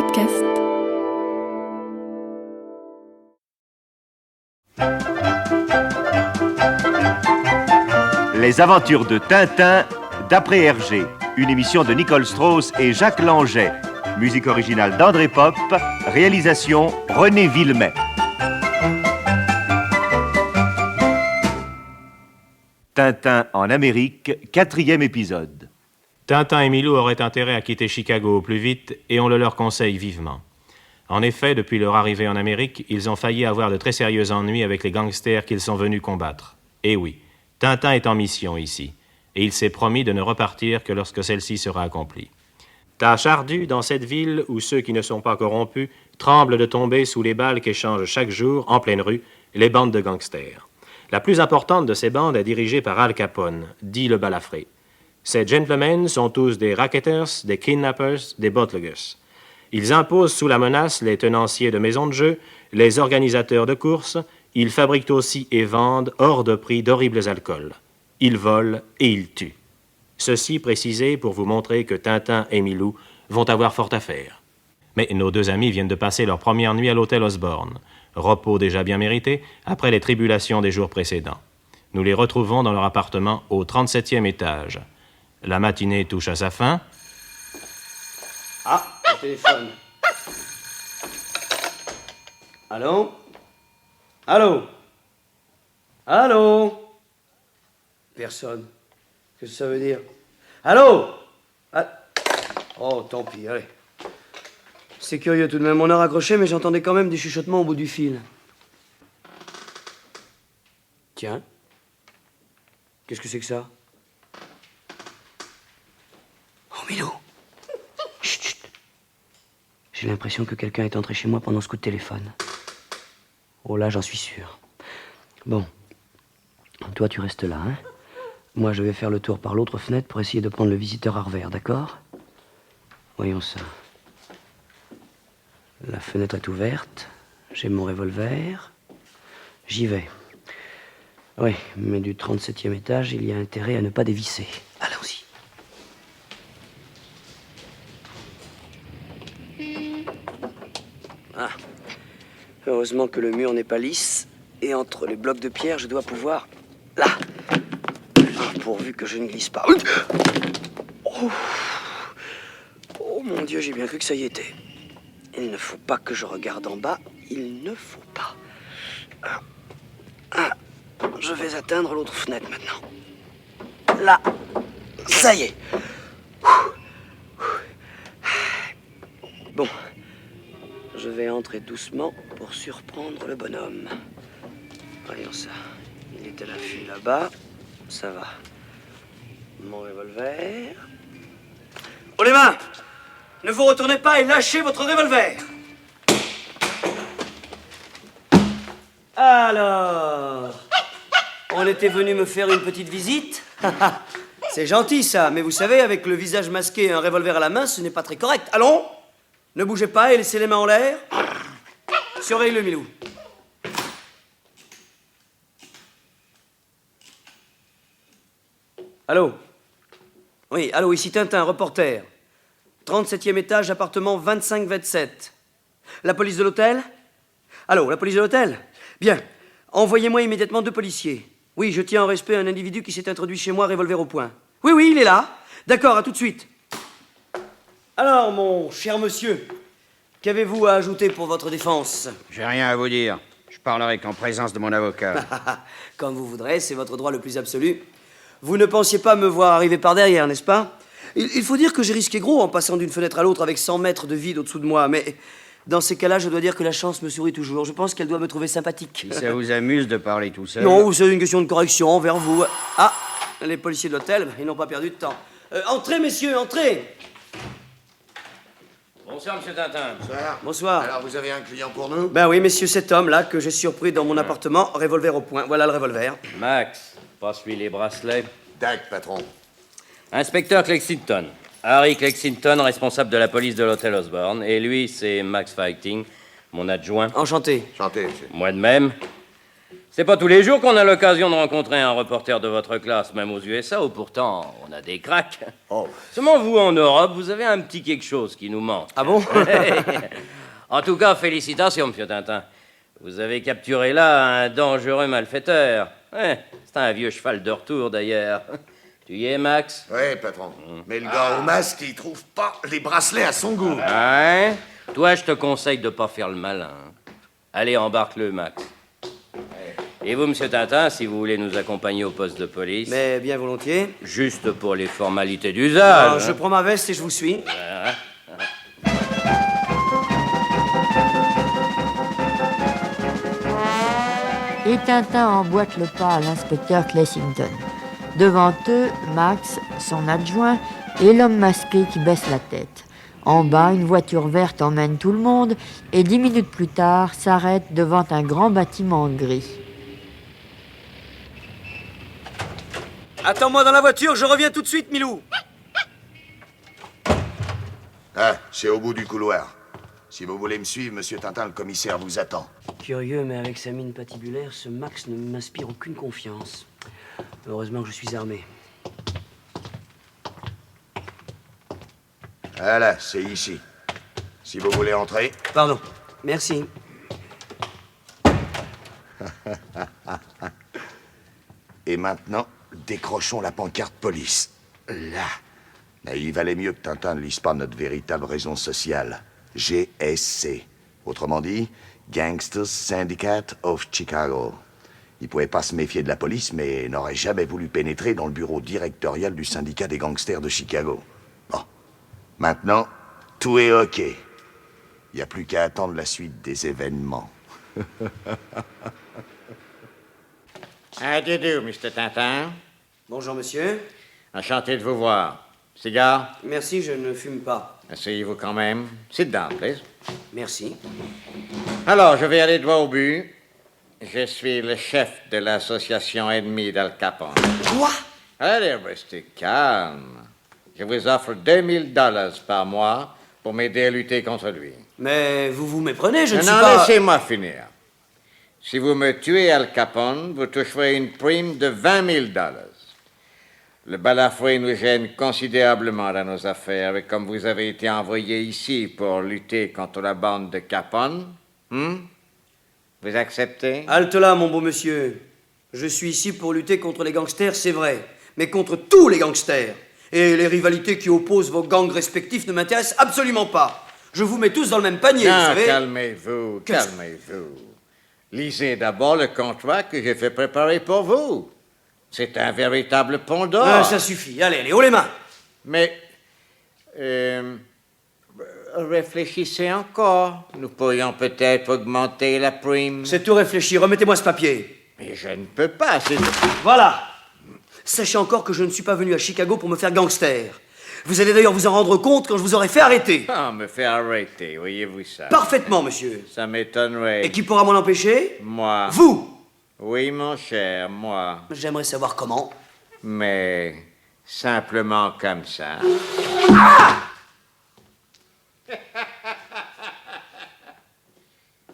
podcast. Les aventures de Tintin d'après Hergé, une émission de Nicole Strauss et Jacques Langeais. Musique originale d'André Pop, réalisation René Villemet. Tintin en Amérique, 4e épisode. Tintin et Milou auraient intérêt à quitter Chicago au plus vite et on le leur conseille vivement. En effet, depuis leur arrivée en Amérique, ils ont failli avoir de très sérieux ennuis avec les gangsters qu'ils sont venus combattre. Et oui, Tintin est en mission ici, et il s'est promis de ne repartir que lorsque celle-ci sera accomplie. Tâche ardue dans cette ville où ceux qui ne sont pas corrompus tremblent de tomber sous les balles qu'échangent chaque jour, en pleine rue, les bandes de gangsters. La plus importante de ces bandes est dirigée par Al Capone, dit le balafré. Ces gentlemen sont tous des racketters, des kidnappers, des bootleggers. Ils imposent sous la menace les tenanciers de maisons de jeu, les organisateurs de courses. Ils fabriquent aussi et vendent hors de prix d'horribles alcools. Ils volent et ils tuent. Ceci précisé pour vous montrer que Tintin et Milou vont avoir fort à faire. Mais nos deux amis viennent de passer leur première nuit à l'hôtel Osborne. Repos déjà bien mérité après les tribulations des jours précédents. Nous les retrouvons dans leur appartement au 37e étage. La matinée touche à sa fin. Ah, le téléphone. Allô? Allô? Allô? Personne. Qu'est-ce que ça veut dire? Allô? Ah. Oh, tant pis, allez. C'est curieux tout de même. On a raccroché, mais j'entendais quand même des chuchotements au bout du fil. Tiens. Qu'est-ce que c'est que ça? Oh, Milou. Chut, chut. J'ai l'impression que quelqu'un est entré chez moi pendant ce coup de téléphone. Oh là, j'en suis sûr. Bon. Toi, tu restes là, hein? Moi, je vais faire le tour par l'autre fenêtre pour essayer de prendre le visiteur à revers, d'accord? Voyons ça. La fenêtre est ouverte. J'ai mon revolver. J'y vais. Oui, mais du 37e étage, il y a intérêt à ne pas dévisser. Allons-y. Ah. Heureusement que le mur n'est pas lisse. Et entre les blocs de pierre, je dois pouvoir... Là. Pourvu que je ne glisse pas. Oh, oh mon Dieu, j'ai bien cru que ça y était. Il ne faut pas que je regarde en bas. Il ne faut pas. Je vais atteindre l'autre fenêtre maintenant. Là. Ça y est. Bon. Je vais entrer doucement pour surprendre le bonhomme. Voyons ça. Il est à l'affût là-bas. Ça va. Mon revolver. Oh les mains! Ne vous retournez pas et lâchez votre revolver! Alors... On était venu me faire une petite visite? C'est gentil ça, mais vous savez, avec le visage masqué et un revolver à la main, ce n'est pas très correct. Allons! Ne bougez pas et laissez les mains en l'air. Surveille-le, Milou. Allô? Oui, allô, ici Tintin, reporter. 37e étage, appartement 25-27. La police de l'hôtel? Allô, la police de l'hôtel? Bien. Envoyez-moi immédiatement 2 policiers. Oui, je tiens en respect un individu qui s'est introduit chez moi, revolver au poing. Oui, oui, il est là. D'accord, à tout de suite. Alors, mon cher monsieur, qu'avez-vous à ajouter pour votre défense? J'ai rien à vous dire. Je parlerai qu'en présence de mon avocat. Comme vous voudrez, c'est votre droit le plus absolu. Vous ne pensiez pas me voir arriver par derrière, n'est-ce pas? Il faut dire que j'ai risqué gros en passant d'une fenêtre à l'autre avec 100 mètres de vide au-dessous de moi, mais dans ces cas-là, je dois dire que la chance me sourit toujours. Je pense qu'elle doit me trouver sympathique. Si ça vous amuse de parler tout seul... Non, c'est une question de correction envers vous. Ah, les policiers de l'hôtel, ils n'ont pas perdu de temps. Entrez, messieurs, entrez! Bonsoir, monsieur Tintin. Bonsoir. Bonsoir. Alors, vous avez un client pour nous? Ben oui, messieurs, cet homme-là que j'ai surpris dans mon appartement, revolver au poing. Voilà le revolver. Max, passe-lui les bracelets. Tac, patron. Inspecteur Clexington. Harry Clexington, responsable de la police de l'hôtel Osborne. Et lui, c'est Max Fighting, mon adjoint. Enchanté. Chanté, monsieur. Moi de même. C'est pas tous les jours qu'on a l'occasion de rencontrer un reporter de votre classe, même aux USA, où pourtant on a des cracks. Oh. Seulement vous, en Europe, vous avez un petit quelque chose qui nous manque. Ah bon? En tout cas, félicitations, monsieur Tintin. Vous avez capturé là un dangereux malfaiteur. Ouais, c'est un vieux cheval de retour, d'ailleurs. Tu y es, Max? Oui, patron. Mais le gars au masque, il trouve pas les bracelets à son goût. Ouais. Toi, je te conseille de pas faire le malin. Allez, embarque-le, Max. Et vous, monsieur Tintin, si vous voulez nous accompagner au poste de police... Mais bien volontiers. Juste pour les formalités d'usage. Alors, je prends ma veste et je vous suis. Et Tintin emboîte le pas à l'inspecteur Clessington. Devant eux, Max, son adjoint, et l'homme masqué qui baisse la tête. En bas, une voiture verte emmène tout le monde et 10 minutes plus tard, s'arrête devant un grand bâtiment gris. Attends-moi dans la voiture, je reviens tout de suite, Milou. Ah, c'est au bout du couloir. Si vous voulez me suivre, monsieur Tintin, le commissaire vous attend. Curieux, mais avec sa mine patibulaire, ce Max ne m'inspire aucune confiance. Heureusement que je suis armé. Voilà, c'est ici. Si vous voulez entrer. Pardon. Merci. Et maintenant, décrochons la pancarte police. Là. Mais il valait mieux que Tintin ne lise pas notre véritable raison sociale. GSC. Autrement dit, Gangsters Syndicate of Chicago. Il pouvait pas se méfier de la police, mais n'aurait jamais voulu pénétrer dans le bureau directorial du syndicat des gangsters de Chicago. Bon. Maintenant, tout est OK. Il n'y a plus qu'à attendre la suite des événements. How do you do, Mr. Tintin? Bonjour, monsieur. Enchanté de vous voir. Cigare? Merci, je ne fume pas. Asseyez-vous quand même. Sit down, please. Merci. Alors, je vais aller droit au but. Je suis le chef de l'association ennemie d'Al Capone. Quoi? Allez, restez calme. Je vous offre $2000 par mois pour m'aider à lutter contre lui. Mais vous vous méprenez, je ne suis Non, pas... laissez-moi finir. Si vous me tuez Al Capone, vous toucherez une prime de $20,000. Le balafré nous gêne considérablement dans nos affaires, et comme vous avez été envoyé ici pour lutter contre la bande de Capone, vous acceptez? Halte là, mon beau monsieur. Je suis ici pour lutter contre les gangsters, c'est vrai, mais contre tous les gangsters. Et les rivalités qui opposent vos gangs respectifs ne m'intéressent absolument pas. Je vous mets tous dans le même panier, vous savez. Calmez-vous, Qu'est-ce- calmez-vous. Lisez d'abord le contrat que j'ai fait préparer pour vous. C'est un véritable pont d'or. Ah, ça suffit. Allez, allez, haut les mains. Mais, réfléchissez encore. Nous pourrions peut-être augmenter la prime. C'est tout réfléchi. Remettez-moi ce papier. Mais je ne peux pas, c'est... Voilà. Sachez encore que je ne suis pas venu à Chicago pour me faire gangster. Vous allez d'ailleurs vous en rendre compte quand je vous aurai fait arrêter. Ah, me fait arrêter, voyez-vous ça? Parfaitement, monsieur. Ça m'étonnerait. Et qui pourra m'en empêcher? Moi. Vous. Oui, mon cher, moi. J'aimerais savoir comment. Mais simplement comme ça.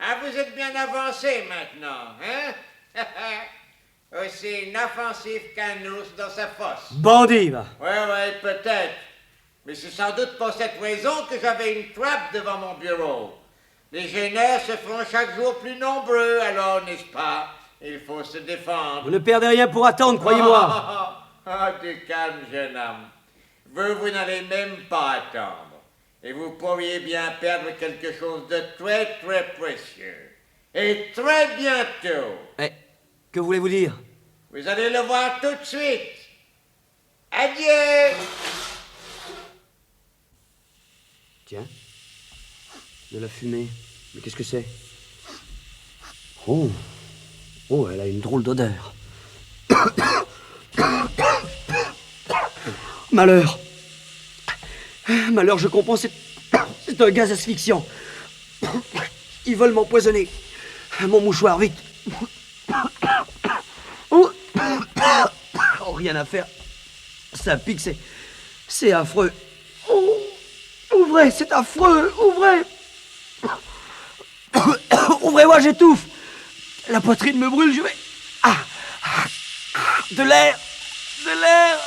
Ah, vous êtes bien avancé maintenant, hein? Aussi inoffensif qu'un ours dans sa fosse. Bandit, va. Ouais, peut-être. Mais c'est sans doute pour cette raison que j'avais une trappe devant mon bureau. Les gêneurs se font chaque jour plus nombreux, alors, n'est-ce pas? Il faut se défendre. Vous ne perdez rien pour attendre, croyez-moi. Ah, du calme, jeune homme. Vous n'allez même pas attendre. Et vous pourriez bien perdre quelque chose de très, très précieux. Et très bientôt. Mais, que voulez-vous dire? Vous allez le voir tout de suite. Adieu! Tiens. De la fumée. Mais qu'est-ce que c'est? Oh. Oh, elle a une drôle d'odeur. Malheur. Malheur, je comprends, c'est un gaz asphyxiant. Ils veulent m'empoisonner. Mon mouchoir, vite. Oh, rien à faire. Ça pique, c'est affreux. Oh, ouvrez, c'est affreux, ouvrez. Ouvrez-moi, j'étouffe. La poitrine me brûle, De l'air. De l'air.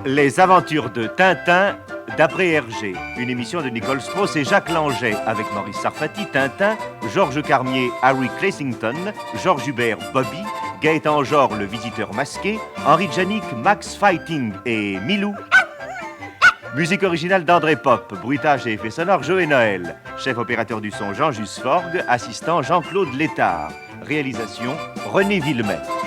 Les aventures de Tintin d'après Hergé, une émission de Nicole Strauss et Jacques Langeais avec Maurice Sarfati, Tintin, Georges Carmier, Harry Clessington, Georges Hubert, Bobby, Gaëtan Genre, le visiteur masqué, Henri Djanik, Max Fighting et Milou. Musique originale d'André Pop, bruitage et effets sonores Joe Noël, chef opérateur du son Jean Jusforgue, assistant Jean-Claude Létard, réalisation René Villemette.